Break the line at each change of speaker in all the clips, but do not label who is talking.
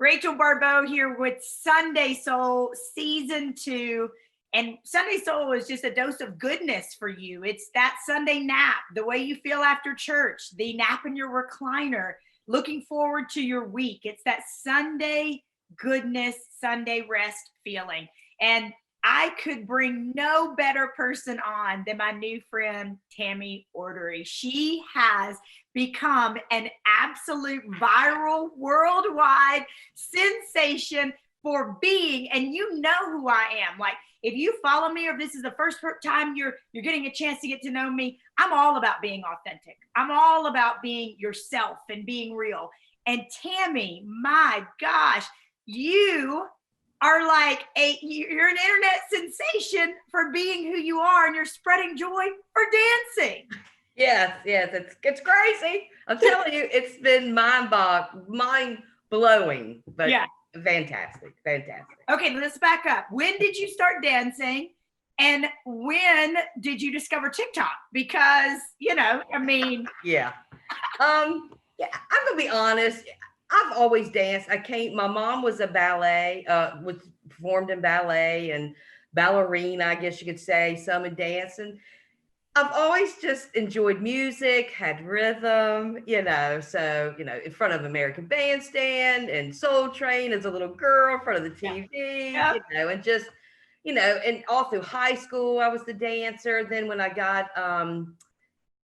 Rachel Baribeau here with Sunday Soul Season 2. And Sunday Soul is just a dose of goodness for you. It's that Sunday nap, the way you feel after church, the nap in your recliner, looking forward to your week. It's that Sunday goodness, Sunday rest feeling. And I could bring no better person on than my new friend, Tammy Ordery. She has become an absolute viral worldwide sensation for being, and you know who I am. Like, if you follow me or if this is the first time you're getting a chance to get to know me, I'm all about being authentic. I'm all about being yourself and being real. And Tammy, my gosh, you are like you're an internet sensation for being who you are, and you're spreading joy for dancing.
Yes, it's crazy. I'm telling you, it's been mind blowing, but yeah. Fantastic.
Okay, let's back up. When did you start dancing, and when did you discover TikTok? Because yeah. I'm
gonna be honest. I've always danced. My mom was a ballet, performed in ballet and ballerina, I guess you could say, some in dance. And I've always just enjoyed music, had rhythm, so, in front of American Bandstand and Soul Train as a little girl, in front of the TV, and just, and all through high school, I was the dancer. Then when I got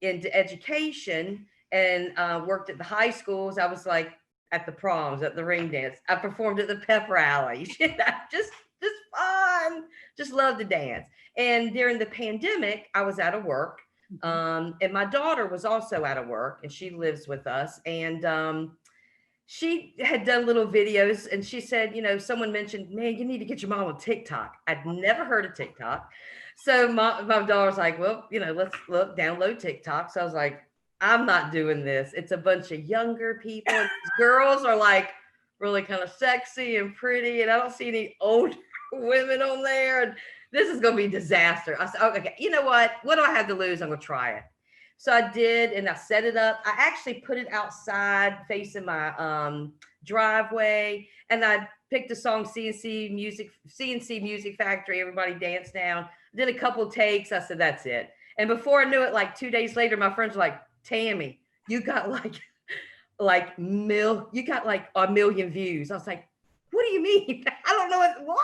into education and worked at the high schools, I was like, at the proms, at the ring dance. I performed at the pep rallies. just fun. Just love to dance. And during the pandemic, I was out of work. And my daughter was also out of work, and she lives with us. And she had done little videos, and she said, someone mentioned, man, you need to get your mom on TikTok. I'd never heard of TikTok. So my daughter's like, well, let's download TikTok. So I was like, I'm not doing this. It's a bunch of younger people. And these girls are like really kind of sexy and pretty, and I don't see any old women on there. And this is going to be a disaster. I said, okay, you know what? What do I have to lose? I'm going to try it. So I did, and I set it up. I actually put it outside facing my driveway, and I picked a song, CNC Music Factory, Everybody Dance Now. Did a couple of takes. I said, that's it. And before I knew it, like 2 days later, my friends were like, Tammy, you got like a million views. I was like, what do you mean? I don't know what.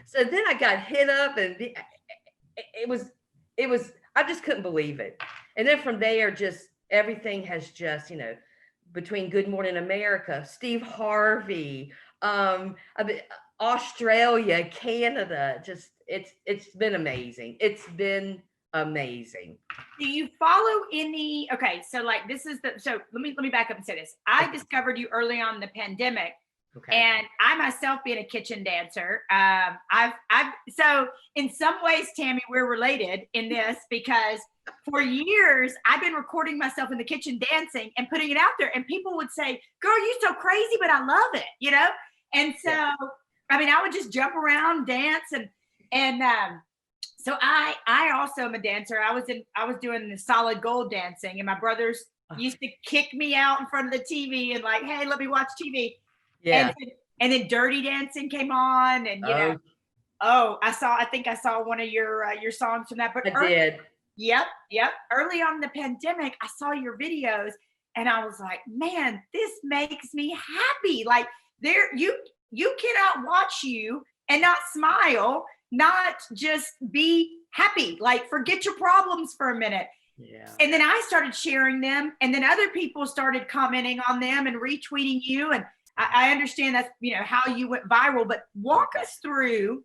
So then I got hit up, and it was, I just couldn't believe it. And then from there, just everything has just, between Good Morning America, Steve Harvey, Australia, Canada, just, it's been amazing. It's been amazing.
Do you follow any? Okay, so like so let me back up and say this. I discovered you early on in the pandemic, and I myself being a kitchen dancer. So in some ways, Tammy, we're related in this, because for years I've been recording myself in the kitchen dancing and putting it out there, and people would say, "Girl, you're so crazy, but I love it," And so I would just jump around, dance, and so I also am a dancer. I was doing the solid gold dancing, and my brothers used to kick me out in front of the TV and like, hey, let me watch TV. Yeah. And then Dirty Dancing came on, and I think I saw one of your songs from that. But
I did.
Yep. Early on in the pandemic, I saw your videos, and I was like, man, this makes me happy. Like, you cannot watch you and not smile, not just be happy, like forget your problems for a minute. Yeah. And then I started sharing them, and then other people started commenting on them and retweeting you. And I understand that's, how you went viral, but walk us through,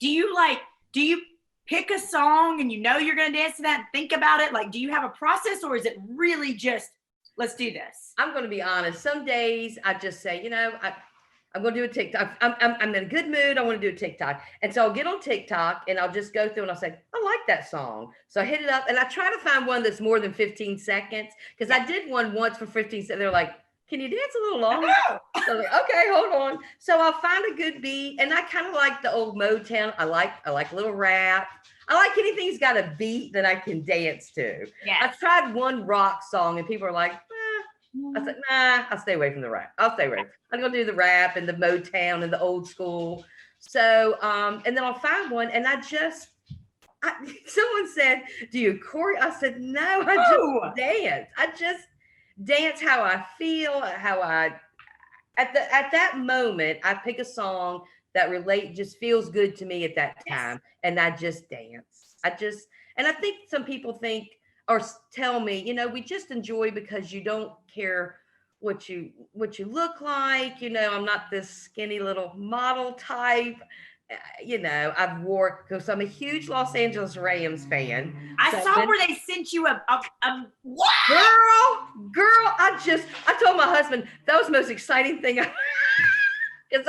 do you pick a song and you're going to dance to that and think about it? Like, do you have a process, or is it really just, let's do this?
I'm going to be honest. Some days I just say, I'm going to do a TikTok. I'm in a good mood. I want to do a TikTok. And so I'll get on TikTok, and I'll just go through, and I'll say, I like that song. So I hit it up, and I try to find one that's more than 15 seconds. Because I did one once for 15 seconds. They're like, can you dance a little longer? So I'm like, okay, hold on. So I'll find a good beat. And I kind of like the old Motown. I like a little rap. I like anything that's got a beat that I can dance to. Yes. I've tried one rock song, and people are like, I said, nah, I'll stay away from the rap. I'll stay away. I'm going to do the rap and the Motown and the old school. So, and then I'll find one. And someone said, do you choreo? I said, no, I just dance. I just dance how I feel, at that moment, I pick a song that just feels good to me at that time. And I just dance. And I think some people think or tell me, we just enjoy because you don't care what you look like. I'm not this skinny little model type. I've wore, because I'm a huge Los Angeles Rams fan.
I saw where they sent you a what?
Girl, I told my husband that was the most exciting thing because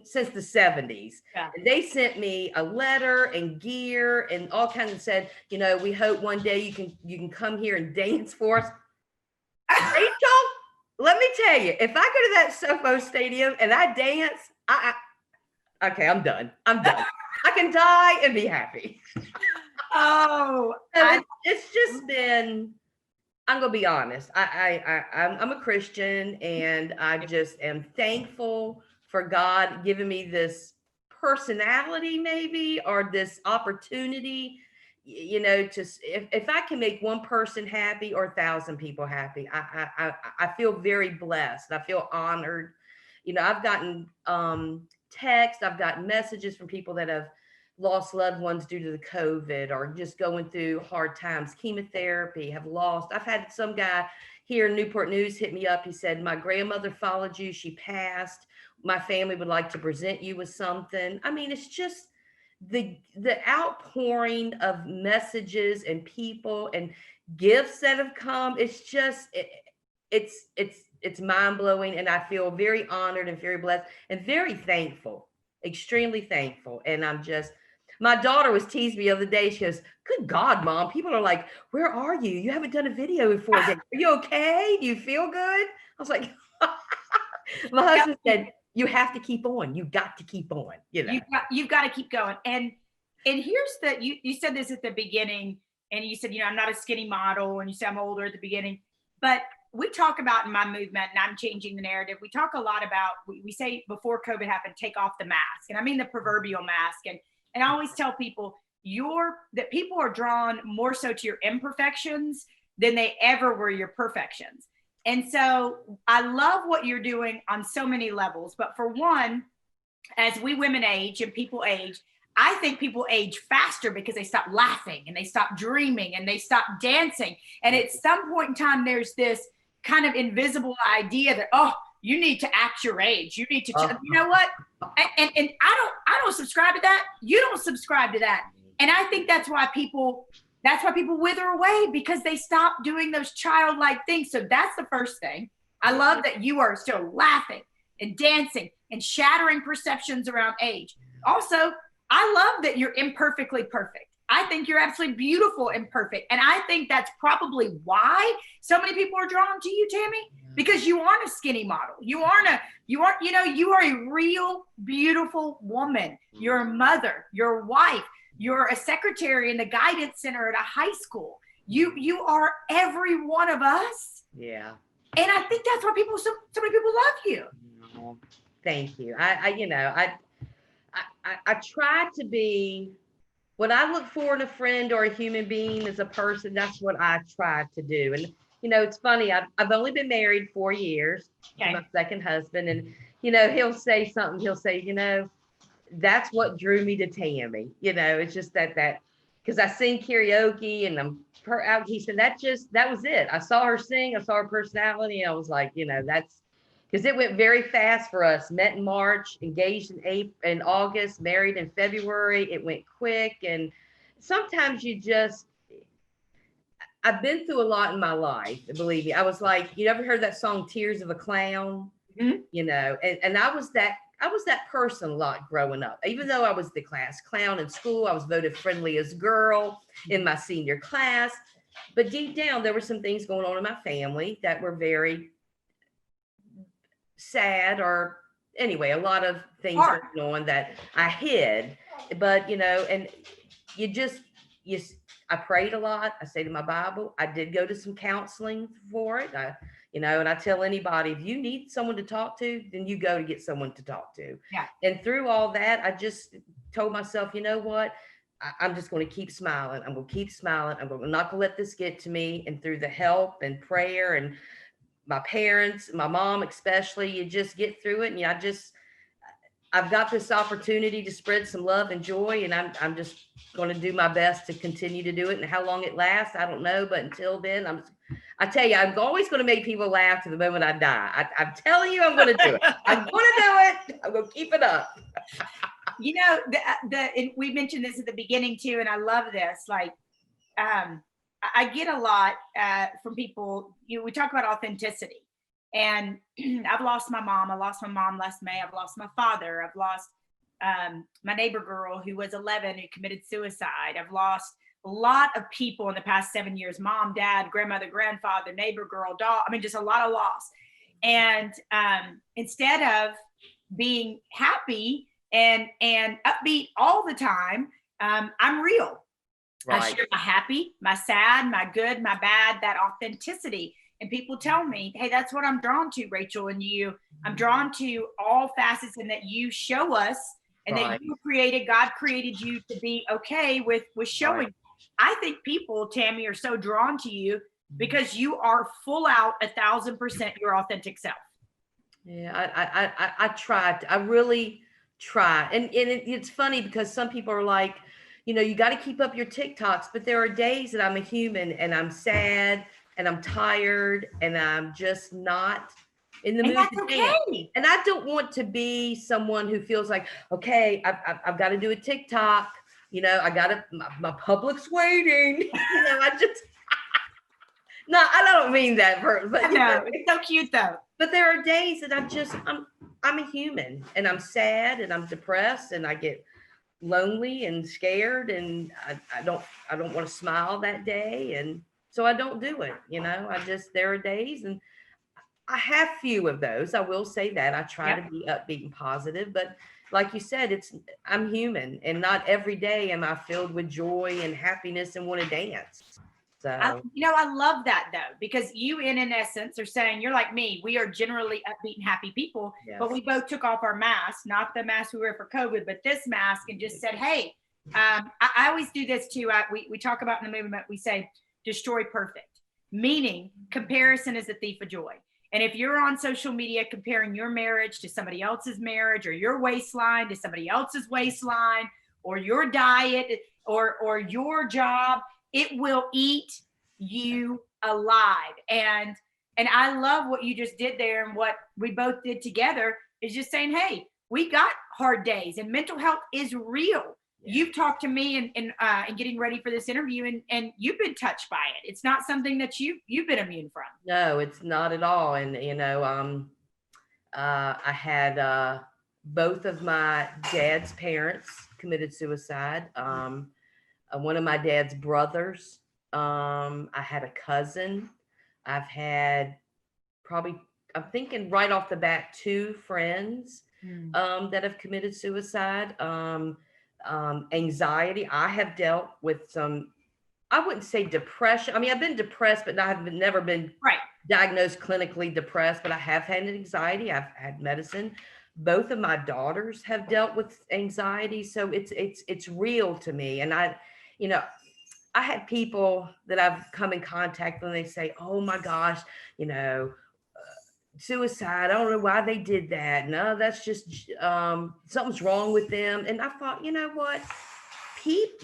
since the 70s. Yeah. They sent me a letter and gear and all kinds of said, we hope one day you can come here and dance for us. Rachel, let me tell you, if I go to that SoFo Stadium and I dance, okay, I'm done. I can die and be happy. It's just been, I'm going to be honest. I'm a Christian, and I just am thankful for God giving me this personality, maybe, or this opportunity, if I can make one person happy or 1,000 people happy, I feel very blessed. I feel honored. I've gotten text, I've gotten messages from people that have lost loved ones due to the COVID or just going through hard times, chemotherapy, I've had some guy here in Newport News hit me up. He said, my grandmother followed you. She passed. My family would like to present you with something. It's just the outpouring of messages and people and gifts that have come. It's just, it's mind-blowing, and I feel very honored and very blessed and very thankful, extremely thankful. And my daughter was teased me the other day. She goes, good God, Mom, people are like, where are you? You haven't done a video in 4 days. Are you okay? Do you feel good? I was like, my husband said, you have to keep on. You got to keep on.
You've got to keep going. And here's you said this at the beginning, and you said, I'm not a skinny model, and you said I'm older at the beginning, but we talk about in my movement, and I'm changing the narrative. We talk a lot about, we say before COVID happened, take off the mask. And I mean the proverbial mask. And I always tell people that people are drawn more so to your imperfections than they ever were your perfections. And so I love what you're doing on so many levels. But for one, as we women age and people age, I think people age faster because they stop laughing and they stop dreaming and they stop dancing. And at some point in time, there's this kind of invisible idea that, you need to act your age. You need to, you know what? And I don't subscribe to that. You don't subscribe to that. And I think that's why people wither away, because they stop doing those childlike things. So that's the first thing. I love that you are still laughing and dancing and shattering perceptions around age. Also, I love that you're imperfectly perfect. I think you're absolutely beautiful and perfect. And I think that's probably why so many people are drawn to you, Tammy, because you aren't a skinny model. You are a real, beautiful woman. You're a mother, you're a wife, you're a secretary in the guidance center at a high school. You are every one of us.
Yeah.
And I think that's why so many people love you.
Thank you. I try to be what I look for in a friend or a human being as a person. That's what I try to do. And, it's funny. I've only been married 4 years to my second husband. And, he'll say something. He'll say, that's what drew me to Tammy. It's just that because I sing karaoke and I'm out. He said, that was it. I saw her sing. I saw her personality. And I was like, that's because it went very fast for us. Met in March, engaged in August, married in February. It went quick. And sometimes I've been through a lot in my life. Believe me. I was like, you ever heard that song, Tears of a Clown? Mm-hmm. And I was that person a lot growing up. Even though I was the class clown in school, I was voted friendliest girl in my senior class. But deep down, there were some things going on in my family that were very sad, or anyway, a lot of things going on that I hid. But, and I prayed a lot. I stayed in my Bible. I did go to some counseling for it. And I tell anybody, if you need someone to talk to, then you go to get someone to talk to.
Yeah.
And through all that, I just told myself, you know what? I'm just going to keep smiling. I'm going to keep smiling. I'm not going to let this get to me. And through the help and prayer and my parents, my mom especially, you just get through it. And I've got this opportunity to spread some love and joy, and I'm just going to do my best to continue to do it. And how long it lasts, I don't know. But until then, I tell you, I'm always going to make people laugh to the moment I die. I'm telling you, I'm going to do it. I'm going to do it. I'm going to keep it up.
And we mentioned this at the beginning too, and I love this. Like, I get a lot from people. We talk about authenticity. And I've lost my mom. I lost my mom last May. I've lost my father. I've lost my neighbor girl who was 11 who committed suicide. I've lost a lot of people in the past 7 years: mom, dad, grandmother, grandfather, neighbor girl, dog. I mean, just a lot of loss. And instead of being happy and upbeat all the time, I'm real.
Right.
I share my happy, my sad, my good, my bad, that authenticity. And people tell me, hey, that's what I'm drawn to, Rachel, and you. I'm drawn to all facets, and that you show us, and that you created, God created you to be okay with showing. Right. I think people, Tammy, are so drawn to you because you are full out 1,000% your authentic self.
Yeah, I try. I really try. And it's funny because some people are like, you got to keep up your TikToks, but there are days that I'm a human and I'm sad and I'm tired and I'm just not in the mood to dance. And I don't want to be someone who feels like, okay, I've got to do a TikTok. I got to, my public's waiting. No, I don't mean that, but
no, it's so cute though.
But there are days that I'm a human and I'm sad and I'm depressed and I get lonely and scared and I don't want to smile that day, and so I don't do it. There are days, and I have few of those. I will say that I try to be upbeat and positive, but like you said, I'm human, and not every day am I filled with joy and happiness and want to dance. So
I love that though, because you in essence are saying, you're like me, we are generally upbeat and happy people, but we both took off our masks, not the mask we wear for COVID, but this mask, and just said, hey, I always do this too. We talk about in the movement, we say destroy perfect, meaning comparison is a thief of joy. And if you're on social media comparing your marriage to somebody else's marriage, or your waistline to somebody else's waistline, or your diet or your job, it will eat you alive. And I love what you just did there, and what we both did together is just saying, hey, we got hard days, and mental health is real. Yeah. You've talked to me and getting ready for this interview, and you've been touched by it. It's not something that you've been immune from.
No, it's not at all. And I had both of my dad's parents committed suicide. One of my dad's brothers. I had a cousin. I've had probably, I'm thinking right off the bat, 2 friends that have committed suicide. Anxiety. I have dealt with some, I wouldn't say depression. I mean, I've been depressed, but never been diagnosed clinically depressed, but I have had anxiety. I've had medicine. Both of my daughters have dealt with anxiety. So it's real to me. And I had people that I've come in contact with, and they say, oh my gosh, suicide. I don't know why they did that. No, that's just something's wrong with them. And I thought, you know what? If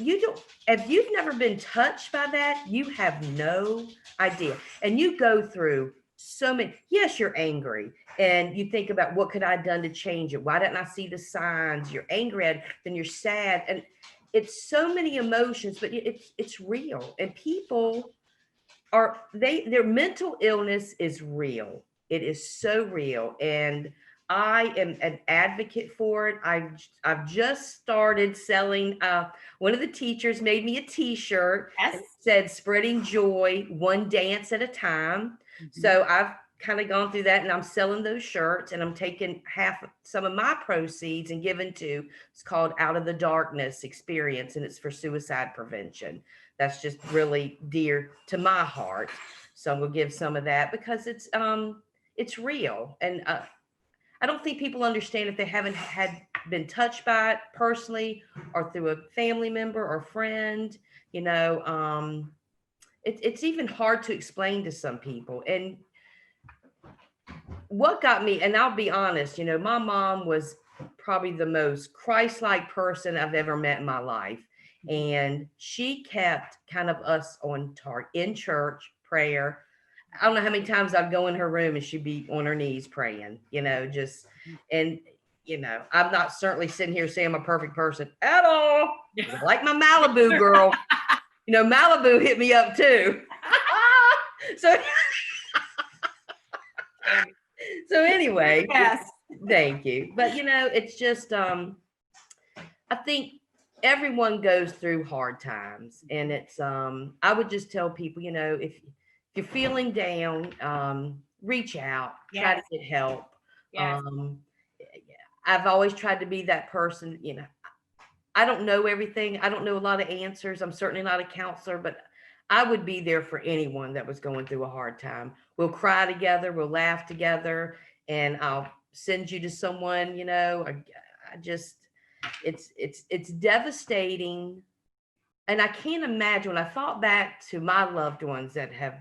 you've never been touched by that, you have no idea. And you go through so many, yes, you're angry and you think about what could I have done to change it? Why didn't I see the signs? You're angry at it, then you're sad. And it's so many emotions, but it's real. And people their mental illness is real. It is so real. And I am an advocate for it. I've just started selling. One of the teachers made me a t-shirt that said spreading joy, one dance at a time. Mm-hmm. So I've kind of gone through that, and I'm selling those shirts, and I'm taking some of my proceeds and giving to, it's called Out of the Darkness Experience, and it's for suicide prevention. That's just really dear to my heart. So I'm gonna give some of that because it's real. And I don't think people understand if they haven't been touched by it personally or through a family member or friend, it's even hard to explain to some people. And what got me, and I'll be honest, my mom was probably the most Christ-like person I've ever met in my life. And she kept kind of us on target in church, prayer. I don't know how many times I'd go in her room and she'd be on her knees praying, and I'm not certainly sitting here saying I'm a perfect person at all. Like my Malibu girl, Malibu hit me up too. So anyway,
yes.
Thank you. But it's just I think everyone goes through hard times, and it's I would just tell people, if you're feeling down, reach out, try to get help.
Yes.
I've always tried to be that person. I don't know everything. I don't know a lot of answers. I'm certainly not a counselor, but I would be there for anyone that was going through a hard time. We'll cry together, we'll laugh together, and I'll send you to someone, I just, it's devastating. And I can't imagine, when I thought back to my loved ones that have,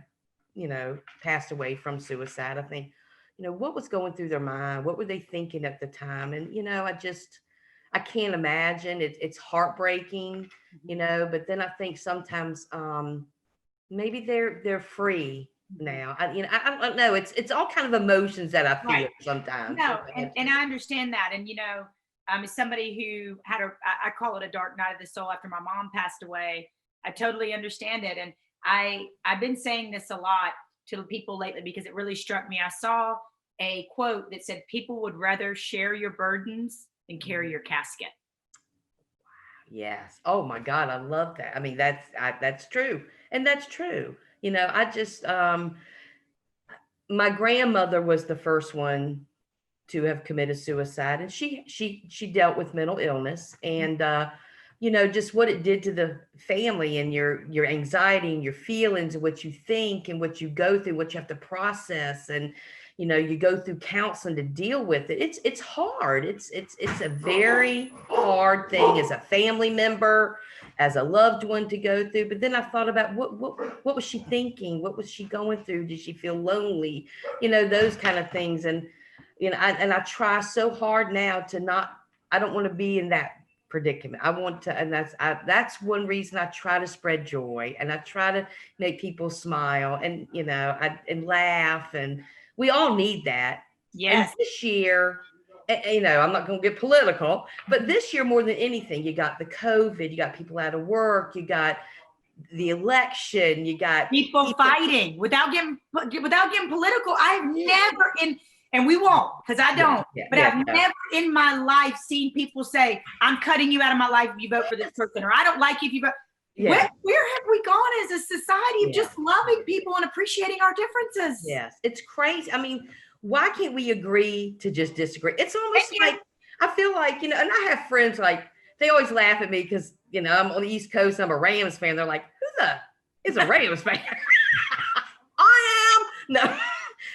passed away from suicide, I think, what was going through their mind? What were they thinking at the time? And, I can't imagine. It's heartbreaking, but then I think sometimes maybe they're free now. I don't know. It's all kind of emotions that I feel sometimes.
No, and I understand that. And, as somebody who had I call it a dark night of the soul after my mom passed away, I totally understand it. And I've been saying this a lot to people lately because it really struck me. I saw a quote that said, people would rather share your burdens than carry your casket.
Yes. Oh my God. I love that. I mean, that's true. And that's true. I just, my grandmother was the first one to have committed suicide, and she dealt with mental illness, and, just what it did to the family, and your anxiety and your feelings and what you think and what you go through, what you have to process. And, you go through counseling to deal with it. It's hard. It's a very hard thing as a family member, as a loved one to go through. But then I thought about what was she thinking? What was she going through? Did she feel lonely? Those kind of things. And, I try so hard now to I don't want to be in that predicament. I want to, and that's one reason I try to spread joy, and I try to make people smile, and, and laugh, and we all need that.
Yes.
And this year, I'm not going to get political, but this year more than anything, you got the COVID, you got people out of work, you got the election, you got
people fighting without getting political. I've never and we won't, because I don't, but I've never in my life seen people say, I'm cutting you out of my life if you vote for this person, or I don't like you if you vote. Where have we gone as a society of just loving people and appreciating our differences?
Yes, it's crazy. I mean, why can't we agree to just disagree? It's almost like, I feel like, and I have friends, like, they always laugh at me because, I'm on the East Coast, I'm a Rams fan. They're like, who the is a Rams fan? I am. No.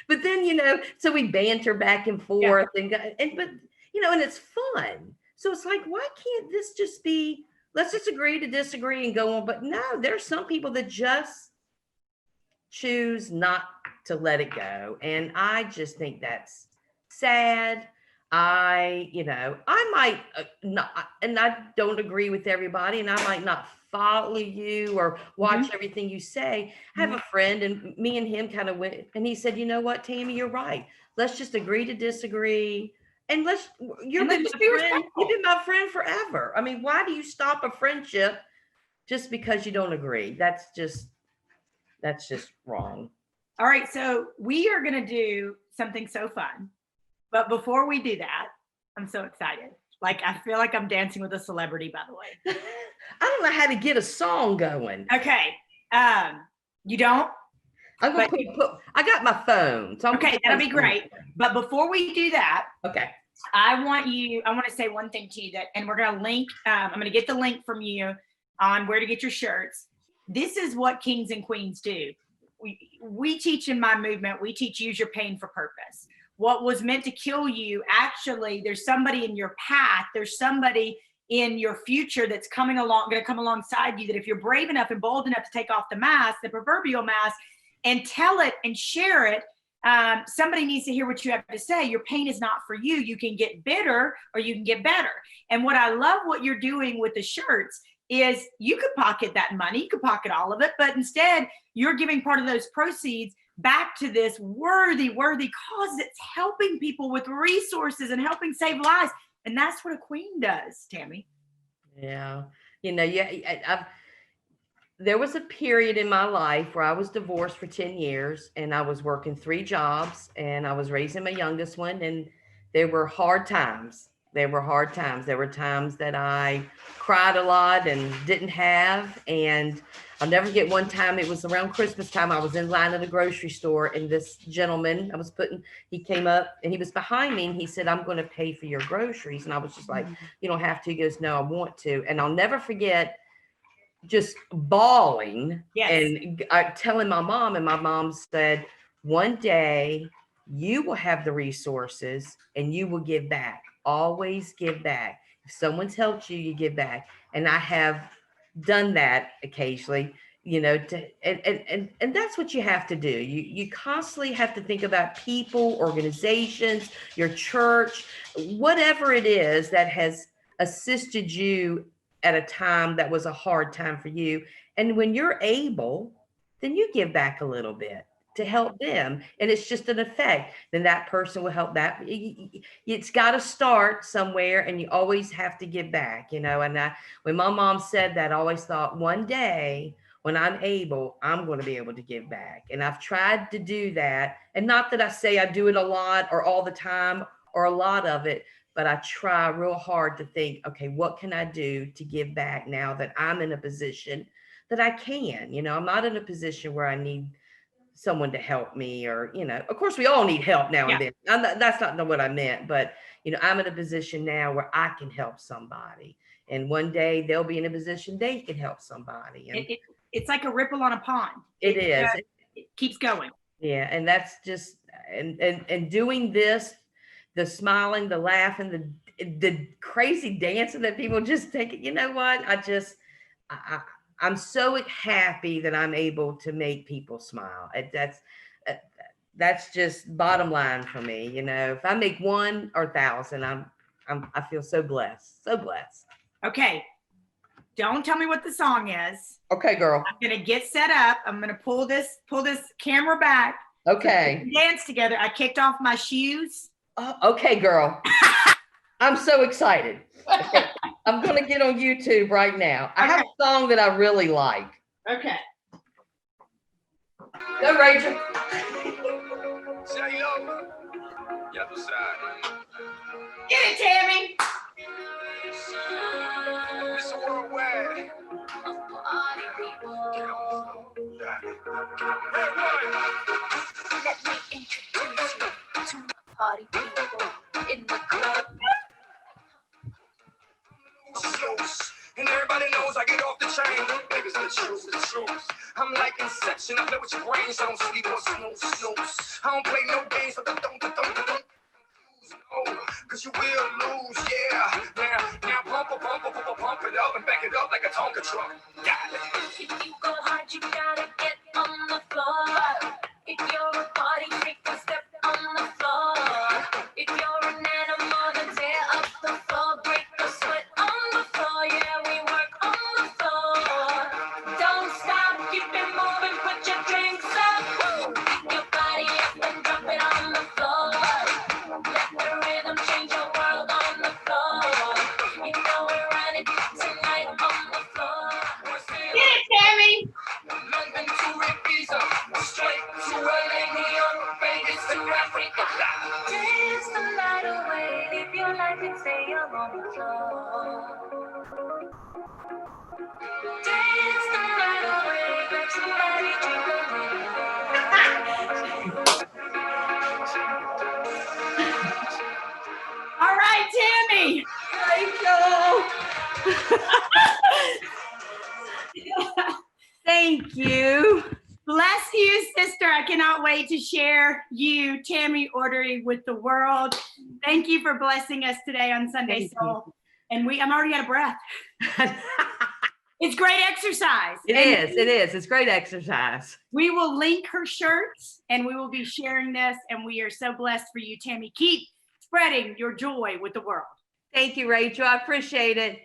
But then, so we banter back and forth, but and it's fun. So it's like, why can't this just be, let's just agree to disagree and go on? But no, there's some people that just choose not to let it go. And I just think that's sad. I might not, and I don't agree with everybody, and I might not follow you or watch everything you say. I have a friend, and me and him kind of went, and he said, you know what, Tammy, you're right. Let's just agree to disagree. And you've been my friend forever. I mean, why do you stop a friendship just because you don't agree? That's just wrong.
All right. So we are going to do something so fun. But before we do that, I'm so excited. Like, I feel like I'm dancing with a celebrity, by the way.
I don't know how to get a song going.
Okay. You don't?
I'm gonna I got my phone. So
okay, that'll be great. But before we do that,
okay,
I want to say one thing to you and we're going to link, I'm going to get the link from you on where to get your shirts. This is what kings and queens do. We teach in my movement, we teach use your pain for purpose. What was meant to kill you, actually, there's somebody in your path, there's somebody in your future that's going to come alongside you, that if you're brave enough and bold enough to take off the mask, the proverbial mask, and tell it and share it, somebody needs to hear what you have to say. Your pain is not for you. You can get bitter or you can get better. And what I love what you're doing with the shirts is you could pocket that money, you could pocket all of it, but instead you're giving part of those proceeds back to this worthy cause that's helping people with resources and helping save lives. And that's what a queen does, Tammy.
Yeah. There was a period in my life where I was divorced for 10 years and I was working 3 jobs and I was raising my youngest one, and there were hard times. There were times that I cried a lot and didn't have. And I'll never forget one time, it was around Christmas time. I was in line at a grocery store and this gentleman he came up and he was behind me and he said, "I'm going to pay for your groceries." And I was just like, "You don't have to." He goes, "No, I want to." And I'll never forget just bawling and telling my mom, and my mom said, "One day you will have the resources and you will give back. Always give back. If someone's helped you, you give back." And I have done that occasionally, and that's what you have to do. You constantly have to think about people, organizations, your church, whatever it is that has assisted you at a time that was a hard time for you. And when you're able, then you give back a little bit to help them. And it's just an effect. Then that person will help that. It's got to start somewhere and you always have to give back, And when my mom said that, I always thought one day when I'm able, I'm going to be able to give back. And I've tried to do that. And not that I say I do it a lot or all the time or a lot of it, but I try real hard to think, okay, what can I do to give back now that I'm in a position that I can? I'm not in a position where I need someone to help me or, of course we all need help now and then. That's not what I meant, but, I'm in a position now where I can help somebody. And one day they'll be in a position they can help somebody. And
it's like a ripple on a pond.
It is.
It keeps going.
Yeah. And that's just, and doing this, the smiling, the laughing, the crazy dancing that people just take it. You know what? I'm so happy that I'm able to make people smile. That's just bottom line for me. If I make 1 or 1,000, I feel so blessed. So blessed.
Okay. Don't tell me what the song is.
Okay, girl.
I'm gonna get set up. I'm gonna pull this camera back.
Okay.
So we can dance together. I kicked off my shoes.
Oh, okay, girl. I'm so excited. Okay. I'm going to get on YouTube right now. I have a song that I really like.
Okay.
Go, Rachel.
Get it, Tammy.
It's worldwide. Let me introduce you to party people in the club. And everybody knows I get off the chain. Niggas the truth. I'm like Inception. I play with your brain, so don't sleep or snooze. I don't play no games, so don't. Oh, cause you will lose, yeah. Now pump it up and back it up like a Tonka truck. Got it. If you go hard, you gotta get on the floor. If you're a party freak, then step on the floor. If you're an animal, then tear up the floor. Break the sweat on the floor, yeah, we work on the floor. Don't stop, keep it moving, put your drinks up. Woo! Pick your body up and drop it on the floor. Let the rhythm change your world on the floor. You know we're running tonight on the floor.
Get it, Tammy.
London to Ibiza, straight to LA, Vegas to Africa. Dance the night away, live your life and stay on the floor. Dance the night away, grab somebody, drink a little.
wait to share you, Tammy Ordery, with the world. Thank you for blessing us today on Sunday Soul. And I'm already out of breath. It's great exercise.
It is. It's great exercise.
We will link her shirts and we will be sharing this. And we are so blessed for you, Tammy. Keep spreading your joy with the world.
Thank you, Rachel. I appreciate it.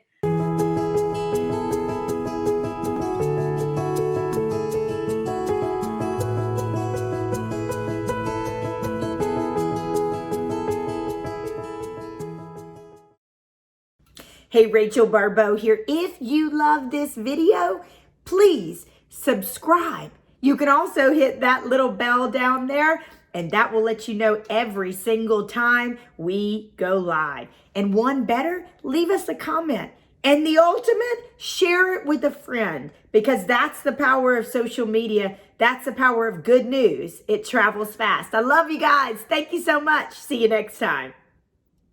Hey, Rachel Baribeau here. If you love this video, please subscribe. You can also hit that little bell down there, and that will let you know every single time we go live. And one better, leave us a comment. And the ultimate, share it with a friend, because that's the power of social media. That's the power of good news. It travels fast. I love you guys. Thank you so much. See you next time.